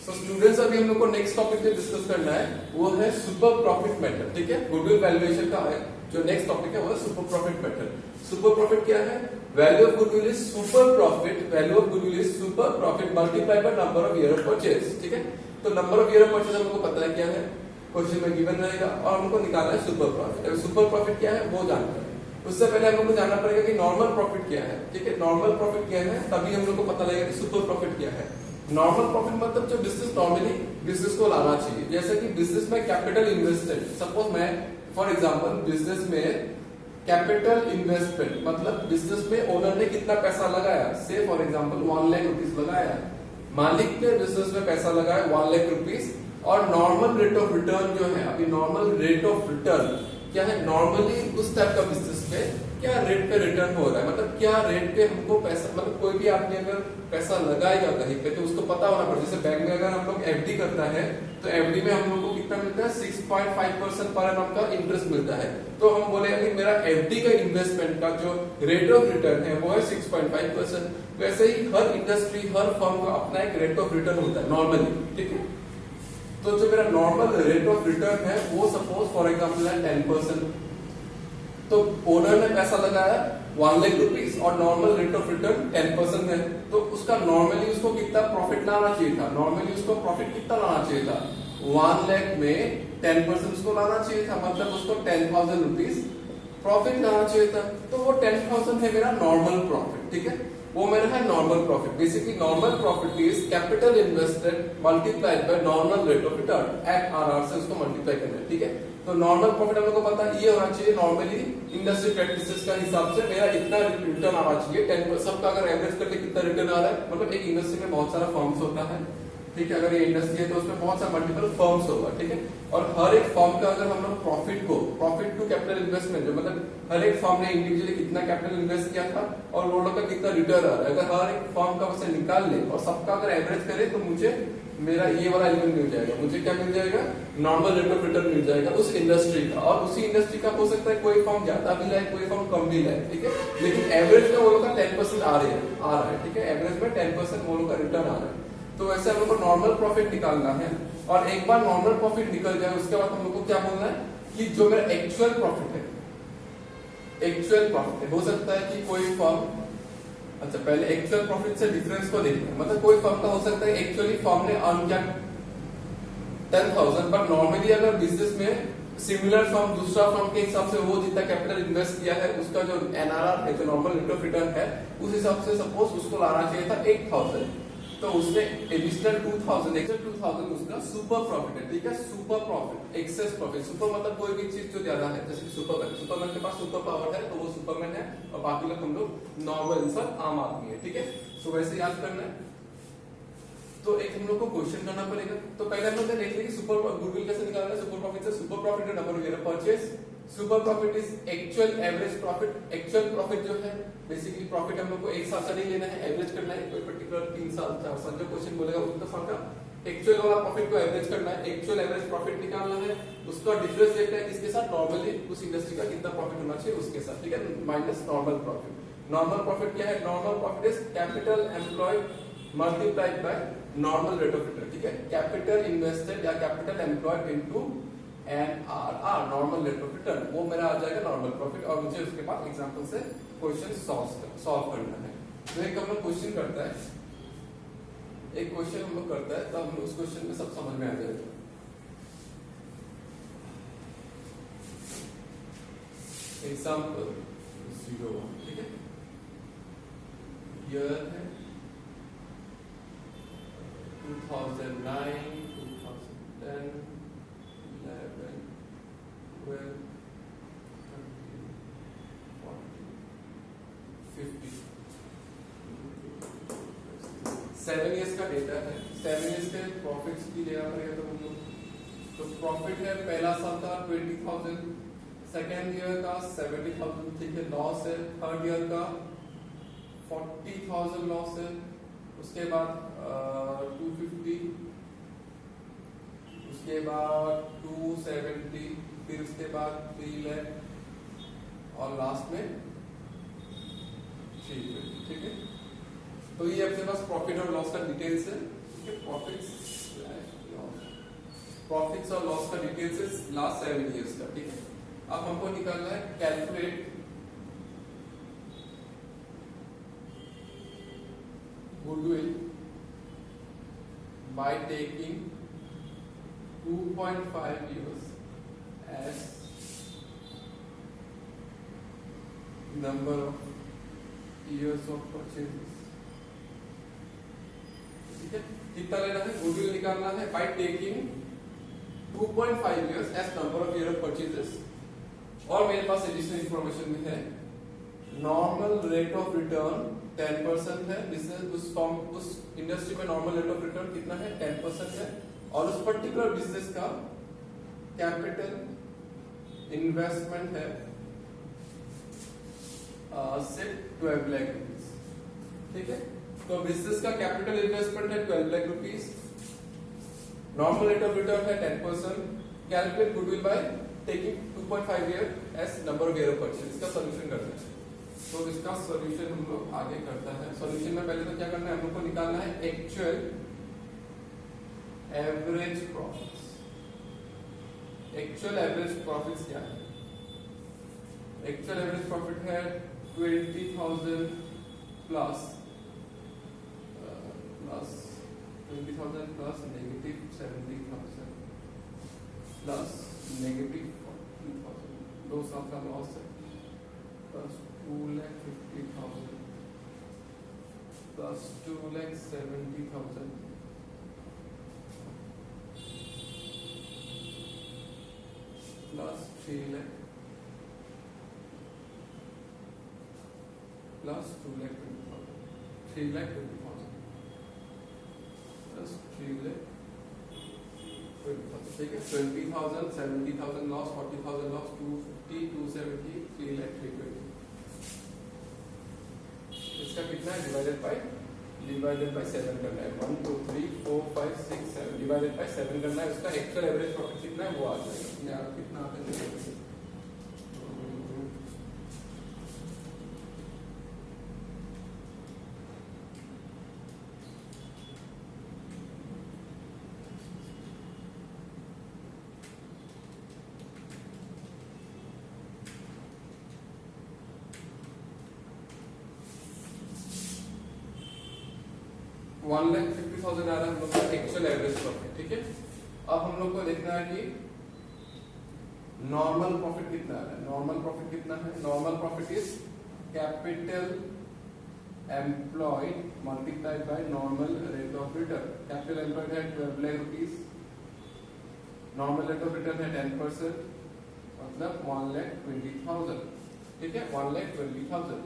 So students अभी हम लोग को नेक्स्ट टॉपिक पे डिस्कस करना है, वो है सुपर प्रॉफिट मेथड। ठीक है, गुडविल वैल्यूएशन का है जो नेक्स्ट टॉपिक है वो है super profit method. Super profit क्या है? Value of goodwill is super profit, value of goodwill is super profit multiply by number of year of purchase. ठीक है, तो number of year of purchase हमको पता है क्या है, क्वेश्चन में गिवन रहेगा और हमको निकालना है सुपर प्रॉफिट। सुपर प्रॉफिट क्या है वो जानना है। उससे पहले हम लोग को जानना पड़ेगा कि नॉर्मल प्रॉफिट क्या है। ठीक है, नॉर्मल प्रॉफिट क्या है, तभी हम लोग को पता लगेगा कि सुपर प्रॉफिट क्या है। नॉर्मल प्रॉफिट मतलब जो बिजनेस नॉर्मली बिजनेस को लाना चाहिए, जैसे कि बिजनेस में कैपिटल इन्वेस्टमेंट। सपोज मैं फॉर एग्जांपल बिजनेस में कैपिटल इन्वेस्टमेंट मतलब बिजनेस में ओनर ने कितना पैसा लगाया, से फॉर एग्जांपल 1 लाख रुपीस लगाया, मालिक ने बिजनेस में पैसा लगाया 1 लाख रुपीस, और नॉर्मल रेट ऑफ रिटर्न जो है, अभी नॉर्मल रेट ऑफ रिटर्न क्या है, नॉर्मली उस टाइप का बिजनेस में क्या रेट पे रिटर्न हो रहा है, मतलब क्या रेट पे हमको पैसा, मतलब कोई भी आदमी अगर पैसा लगाएगा कहीं पे तो उसको पता होना पड़ता है। जैसे बैंक में अगर हम लोग एफडी करता है तो एफडी में हम लोग को कितना मिलता है, 6.5% पर एनम का इंटरेस्ट मिलता है। तो हम बोलेंगे कि मेरा एफडी का इन्वेस्टमेंट का जो रेट ऑफ रिटर्न है वो है 6.5%। वैसे ही हर इंडस्ट्री हर फर्म का अपना एक रेट ऑफ रिटर्न होता है नॉर्मली। ठीक है, तो जो मेरा नॉर्मल रेट ऑफ रिटर्न है वो सपोज फॉर एग्जांपल है 10%। तो ओनर ने पैसा लगाया 1 लाख रुपीस और नॉर्मल रेट ऑफ रिटर्न 10% है, तो उसका नॉर्मली उसको कितना प्रॉफिट लाना चाहिए था, नॉर्मली उसको प्रॉफिट कितना लाना चाहिए था, 1 लाख में 10% उसको लाना चाहिए था, मतलब उसको 10,000 रुपीस प्रॉफिट लाना चाहिए था। तो वो 10,000 है मेरा नॉर्मल प्रॉफिट। ठीक है, वो मेरा है normal profit. Basically normal profit is capital invested multiplied by normal rate of return, at R से उसको मल्टीप्लाई करना है। ठीक है, तो नॉर्मल प्रॉफिट हम लोग को पता ये होना चाहिए, नॉर्मली इंडस्ट्री प्रैक्टिसेस का हिसाब से मेरा इतना रिटर्न आना चाहिए 10%। सबका अगर एवरेज करके कितना रिटर्न आ रहा है, मतलब एक इंडस्ट्री में बहुत सारा फर्म्स होता है। ठीक है, अगर ये इंडस्ट्री है तो उसमें बहुत सारे मल्टीपल फर्म्स होगा। ठीक है, और हर एक फर्म का अगर हम लोग प्रॉफिट टू कैपिटल इन्वेस्टमेंट जो मतलब हर एक फर्म ने इंडिविजुअली कितना कैपिटल इन्वेस्ट किया था और वो लोग का कितना रिटर्न आ रहा है, अगर हर एक फर्म का वैसे निकाल ले और सबका अगर एवरेज करे तो मुझे मेरा ये वाला एलिमेंट मिल जाएगा। मुझे क्या मिल जाएगा, नॉर्मल रेट ऑफ रिटर्न मिल जाएगा उस इंडस्ट्री का। और उसी इंडस्ट्री का हो सकता है कोई फर्म ज्यादा भी लाए कोई फर्म कम भी लाए। ठीक है, लेकिन एवरेज में वो लोग का 10% आ रहा है। ठीक है, एवरेज में 10% वो लोग का रिटर्न आ रहा है। तो वैसे हम लोग को नॉर्मल प्रॉफिट निकालना है, और एक बार नॉर्मल प्रॉफिट निकल जाए उसके बाद हम लोग को क्या बोलना है कि जो मेरा एक्चुअल प्रॉफिट है, एक्चुअल प्रॉफिट है। हो सकता है कि कोई फर्म, अच्छा पहले एक्चुअल प्रॉफिट से डिफरेंस को देखना है, मतलब कोई फर्म का हो सकता है एक्चुअली फर्म ने अर्न किया 10,000, बट नॉर्मली अगर बिजनेस में सिमिलर फर्म दूसरा फर्म के हिसाब से वो जितना कैपिटल इन्वेस्ट किया है उसका जो एनआरआर है, जो नॉर्मल रेट ऑफ रिटर्न है, उस हिसाब से सपोज उसको लाना चाहिए था 8,000, तो उसने एडिशनल 2,000 उसका सुपर प्रॉफिट है। ठीक है, super profit, access profit. Super मतलब कोई भी चीज जो ज्यादा है, जैसे सुपरमैन के पास सुपर पावर है तो वो सुपरमैन है, और बाकी लोग हम लोग नॉर्मल इंसान आम आदमी है। ठीक है, तो वैसे याद करना है। तो एक हम लोग को क्वेश्चन करना पड़ेगा। तो पहले हम लोग देख लेंगे सुपर गुडविल कैसे निकालना है। सुपर प्रॉफिट से सुपर प्रॉफिट है number of year of purchase. Super profit is actual average profit. Actual profit जो है बेसिकली प्रॉफिट हम लोग को एक साल से नहीं लेना है, एवरेज करना है, कोई पर्टिकुलर 3 साल 4 साल जो क्वेश्चन बोलेगा उतना साल का एक्चुअल वाला प्रॉफिट को एवरेज करना है, एक्चुअल एवरेज प्रॉफिट निकालना है, उसका डिफरेंस देखना है किसके साथ, नॉर्मली उस इंडस्ट्री का कितना प्रॉफिट होना चाहिए उसके साथ। ठीक है, minus normal profit. Normal profit क्या है, normal profit is capital employed multiplied by normal rate of return. ठीक है, कैपिटल इन्वेस्टेड या capital employed into NRR normal rate of return, वो मेरा आ जाएगा नॉर्मल प्रॉफिट। और मुझे उसके बाद एग्जांपल से क्वेश्चन सॉल्व करना है। तो एक हम लोग क्वेश्चन करता है, एक क्वेश्चन हम लोग करता है, तो हम लोग उस क्वेश्चन में सब समझ में आ जाएगा। एग्जांपल 01। ठीक है, ईयर है 2009, 2010, 11, 12, 13, 14, 15, 7 इयर्स का डेटा है। 7 इयर्स के प्रॉफिट्स की लेना पड़ेगा। तो हम लोग तो प्रॉफिट है पहला साल का 20,000, सेकेंड ईयर का 70,000। ठीक है, लॉस है थर्ड ईयर का 40,000 लॉस है, उसके बाद 250, उसके बाद 270, फिर उसके बाद 3 लाख और लास्ट में 3 लाख। ठीक है, तो ये आपके पास प्रॉफिट और लॉस का डिटेल्स है। प्रॉफिट प्रॉफिट्स और लॉस का डिटेल्स है लास्ट 7 ईयर्स का, ठीक है। अब हमको निकालना है calculate goodwill by taking 2.5 years as number of years of purchases, ठीक है। कितना लेना है, गुडविल निकालना है bye taking 2.5 years as number of year of purchases। और मेरे पास एडिशनल इंफॉर्मेशन में है नॉर्मल रेट ऑफ रिटर्न 10% है, उस इंडस्ट्री में नॉर्मल रेट ऑफ रिटर्न कितना है 10% है, और उस पर्टिकुलर बिजनेस का कैपिटल इन्वेस्टमेंट है से 12 लाख रुपीज, ठीक है। तो बिजनेस का कैपिटल इन्वेस्टमेंट है 12 lakh rupees, normal rate of return है 10%, calculate goodwill by taking 2.5 year as number of year of purchase. इसका सॉल्यूशन करना है, तो इसका सॉल्यूशन हम लोग आगे करता है। सॉल्यूशन में पहले तो क्या करना है, हम लोग को निकालना है actual average profits. Actual average profits क्या है, एक्चुअल एवरेज प्रॉफिट है 20,000 प्लस नेगेटिव 70,000 प्लस नेगेटिव 40,000, 2 साल का लॉस है, plus 2,50,000 plus 2,70,000 plus 3 lakh plus 2,20,000, 3,20,000 plus 3,20,000, ठीक है। 20,000, 70,000 लॉस, 40,000 लॉस, 250, 270, 3,20,000। इसका कितना है डिवाइडेड बाय 7 करना है। 1 2 3 4 5 6 7 डिवाइडेड बाय 7 करना है। उसका एक्चुअल एवरेज प्रॉफिट कितना है वो आ जाएगा। यार कितना आता है, वन 1,50,000 आ रहा है हम लोग का एक्चुअल एवरेज प्रॉफिट, ठीक है। अब हम लोग को देखना है कि नॉर्मल प्रॉफिट कितना है। नॉर्मल प्रॉफिट कितना है, normal profit is capital employed multiplied by normal rate of return. Capital employed है 12 lakh rupees, normal rate of return है 10%, मतलब 1,20,000, ठीक है। 1,20,000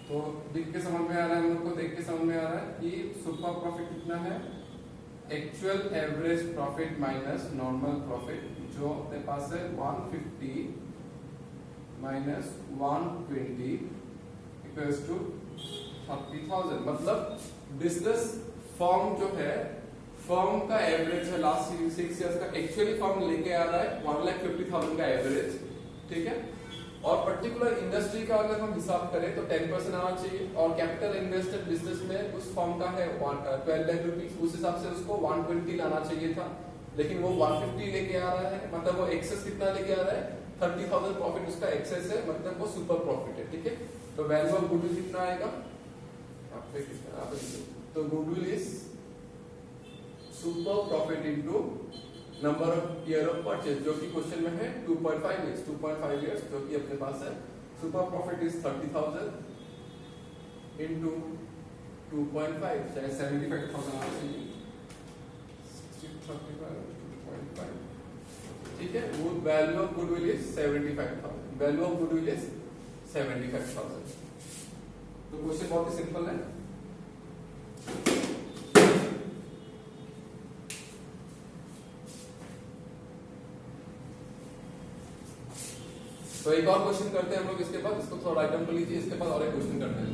तो देख के समझ में आ रहा है हम लोग को, देख के समझ में आ रहा है कि सुपर प्रॉफिट कितना है, actual average profit minus normal profit, जो अपने पास है 150 माइनस 120 इक्वल्स टू 30,000। मतलब बिजनेस फर्म जो है, फर्म का एवरेज है लास्ट 6 इयर्स का, एक्चुअली फर्म लेके आ रहा है 1,50,000 का एवरेज, ठीक है। और पर्टिकुलर इंडस्ट्री का अगर हम हिसाब करें तो 10% आना चाहिए, और कैपिटल इन्वेस्टेड बिजनेस में उस फर्म का है 12 लाख रुपीस, उस हिसाब से उसको 120 लाना चाहिए था, लेकिन वो 150 लेके आ रहा है। मतलब वो एक्सेस कितना लेके आ रहा है, 30,000 प्रॉफिट उसका एक्सेस है, मतलब वो सुपर प्रॉफिट है, ठीक है। तो वैल्यू ऑफ गुडविल कितना आएगा, तो goodwill is super profit into number of year of purchase, जो कि क्वेश्चन में है 2.5 इयर्स, 2.5 इयर्स जो कि अपने पास है। सुपर प्रॉफिट इज 30,000 इनटू 2.5, चाहे 75,000 आना चाहिए, 35, ठीक है। वो value of goodwill is 75,000, value of goodwill is 75,000। तो क्वेश्चन बहुत ही सिंपल है। तो एक और क्वेश्चन करते हैं हम लोग इसके बाद, इसको थोड़ा आइटम को लीजिए, इसके बाद और एक क्वेश्चन करना है।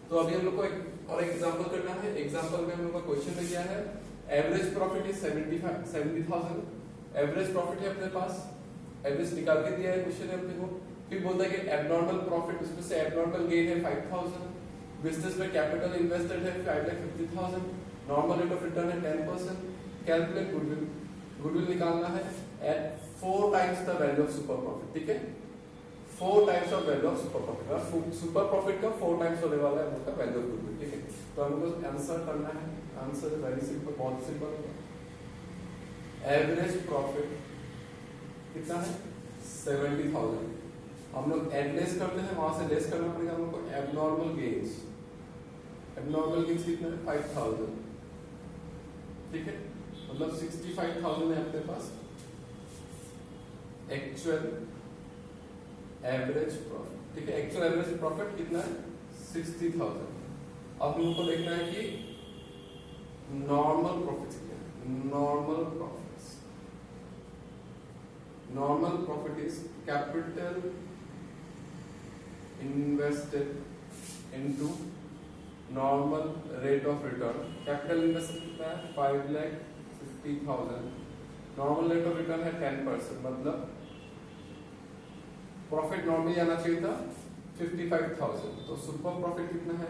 तो अभी हम लोग को एक और एग्जांपल करना है। एग्जांपल में हम लोग का क्वेश्चन में क्या है, average profit is 70,000, average profit है अपने पास, एवरेज निकाल के दिया है क्वेश्चन है अपने को। फिर बोलता है कि एबनॉर्मल प्रॉफिट, उसमें से एबनॉर्मल गेन है 5,000, बिजनेस में कैपिटल इन्वेस्टेड है 5,50,000, नॉर्मल रेट ऑफ रिटर्न है 10%, कैलकुलेट गुडविल, गुडविल निकालना है at 4 times the value of super profit, ठीक है, 4 times of value of super profit, super profit का 4 टाइम्स होने वाला है उनका वैल्यू ऑफ गुडविल, ठीक है। तो हमको आंसर करना है, आंसर वेरी सिंपल, बहुत सिंपल होगा। एवरेज प्रॉफिट कितना है 70,000, हम लोग एड लेस करते हैं, वहां से लेस करना पड़ेगा हम लोग को एबनॉर्मल गेन्स, एबनॉर्मल गेन्स कितना है 5,000, ठीक है, मतलब 65,000 है अपने पास। एक्चुअल एवरेज प्रॉफिट, ठीक है, एक्चुअल एवरेज प्रॉफिट कितना है 60,000। अब हम लोग को देखना है कि नॉर्मल प्रॉफिट क्या है, normal profits, normal profit is capital invested into normal rate of return. Capital invested कितना है 5,50,000, नॉर्मल रेट ऑफ रिटर्न है 10%, मतलब प्रॉफिट नॉर्मली आना चाहिए था 55,000। तो सुपर प्रॉफिट कितना है,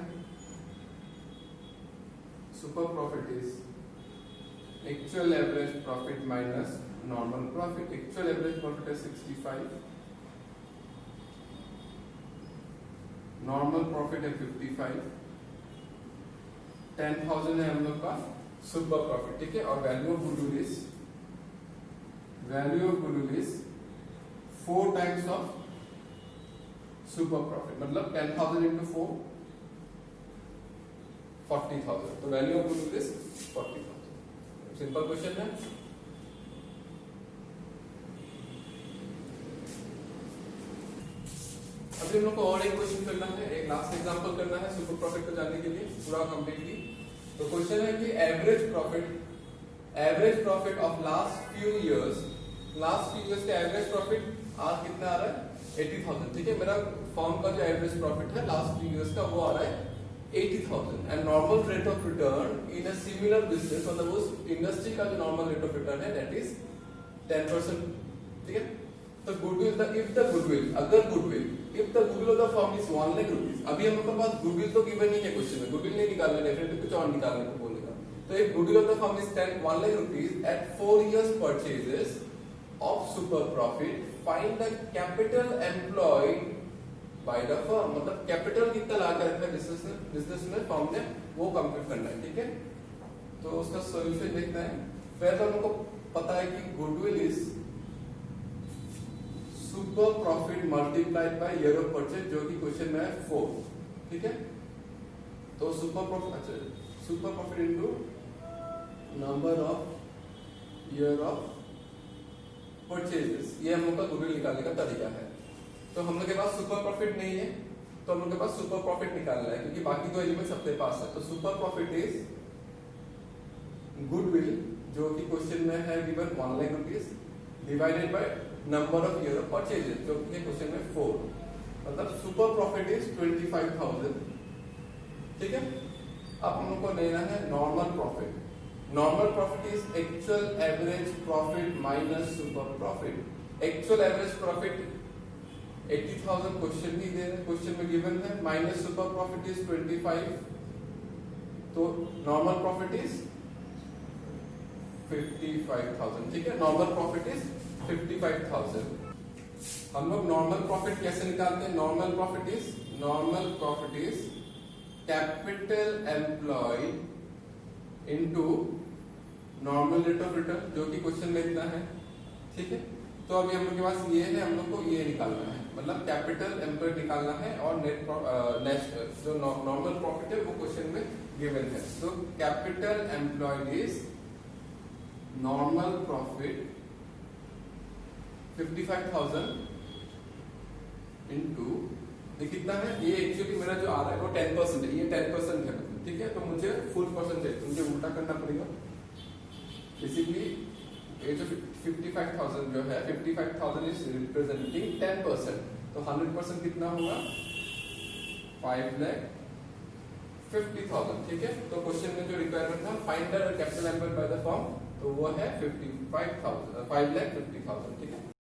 super profit is actual average profit minus normal profit. Actual average profit है 65, नॉर्मल प्रॉफिट है 55, 10,000 है हम लोग का सुपर प्रॉफिट, ठीक है। और value of goodwill is, value of goodwill is 4 times of super profit, मतलब 10,000 इंटू 4 40,000, तो value of goodwill is 40,000। Simple question है। अभी हम लोग को और एक क्वेश्चन करना है, एक लास्ट एग्जांपल करना है सुपर प्रॉफिट को जानने के लिए पूरा कंप्लीटली। तो क्वेश्चन है कि average profit of last few years, last few years का एवरेज प्रॉफिट आज कितना आ रहा है 80,000, ठीक है। मेरा फर्म का जो एवरेज प्रॉफिट है लास्ट फ्यू इयर्स का वो आ रहा है 80,000 and normal rate of return in a similar business, मतलब उस इंडस्ट्री का जो नॉर्मल रेट ऑफ रिटर्न है दैट इज 10%, ठीक है। तो goodwill, if the goodwill of the firm is 1 lakh rupees, अभी हम लोग के पास गुडविल तो गिवन नहीं है क्वेश्चन में, गुडविल नहीं निकालना, डेफिनेटली कुछ और निकालने को बोलेगा। तो if goodwill of the firm is 1 lakh rupees at 4 years purchases of super profit, find the capital employed by the firm, मतलब कैपिटल कितना ला कर रखा है बिजनेस में फर्म ने, वो कंप्यूट करना है, ठीक है। तो उसका सॉल्यूशन देखना है। पहले तो हमको पता है कि goodwill is super profit multiplied by year of purchase, जो कि क्वेश्चन में है 4, ठीक है। तो super profit into number of year of purchases, ये हम लोग का गुडविल निकालने का तरीका है। तो हम लोग के पास सुपर प्रॉफिट नहीं है, तो हम लोग के पास सुपर प्रॉफिट निकालना है, क्योंकि बाकी दो एलिमेंट्स अपने पास है। तो सुपर प्रॉफिट इज गुडविल, जो कि क्वेश्चन में है given 1 lakh rupees, divided by number of year of purchases, जो कि क्वेश्चन में 4, मतलब सुपर प्रॉफिट इज 25,000, ठीक है। अब हम लोग को लेना है normal profit. Normal profit is actual average profit minus super profit. Actual average profit 80,000 question भी दे रहे, क्वेश्चन में गिवन है, माइनस सुपर प्रॉफिट इज 25, तो नॉर्मल प्रॉफिट इज 55,000, ठीक है। Normal profit is 55,000। हम लोग नॉर्मल प्रॉफिट कैसे निकालते हैं? Normal profit is capital employed into normal rate of return, जो कि क्वेश्चन में इतना है, ठीक है। तो अभी हम लोग के पास ये है, हम लोग को ये निकालना है, मतलब कैपिटल एम्प्लॉयड निकालना है, और नेट जो नॉर्मल प्रॉफिट है वो क्वेश्चन में गिवन है। तो capital employed is normal profit 55,000 into, ये कितना है, ये एक्चुअली मेरा जो आ रहा है वो 10% है, ये 10% है, ठीक है। तो मुझे फुल परसेंटेज, मुझे उल्टा करना पड़ेगा। बेसिकली ये जो 55,000 जो है, 55,000 इज रिप्रेजेंटिंग 10%, तो 100% कितना होगा 5,50,000, 50,000, ठीक है। तो क्वेश्चन में जो रिक्वायरमेंट था find the capital employed by the firm, तो वो है 5,50,000, ठीक है।